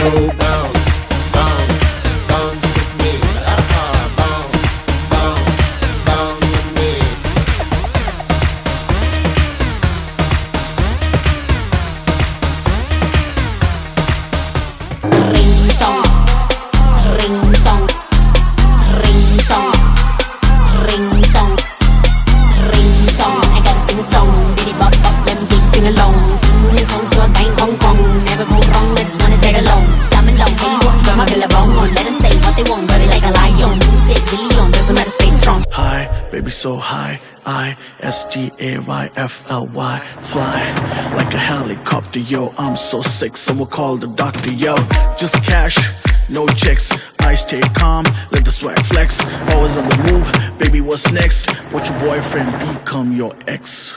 bounce, bounce, bounce with me. Bounce, bounce, bounce with me. Ring dong, ring dong, ring dong, ring dong, ring dong. I gotta sing a song, biddy bop bop, let me hear you sing along. Hong Kong to a gang Hong Kong, never go wrong. They just wanna tag along. I'm alone, hey watch, got my bill wrong on. Let them say what they want, baby like a lion. You say billion, doesn't matter, stay strong. High, baby so high, ISGAYFLY, fly like a helicopter, yo, I'm so sick, someone call the doctor, yo, just cash, no checks, I stay calm, let the swag flex, always on the move, baby what's next, watch your boyfriend become your ex.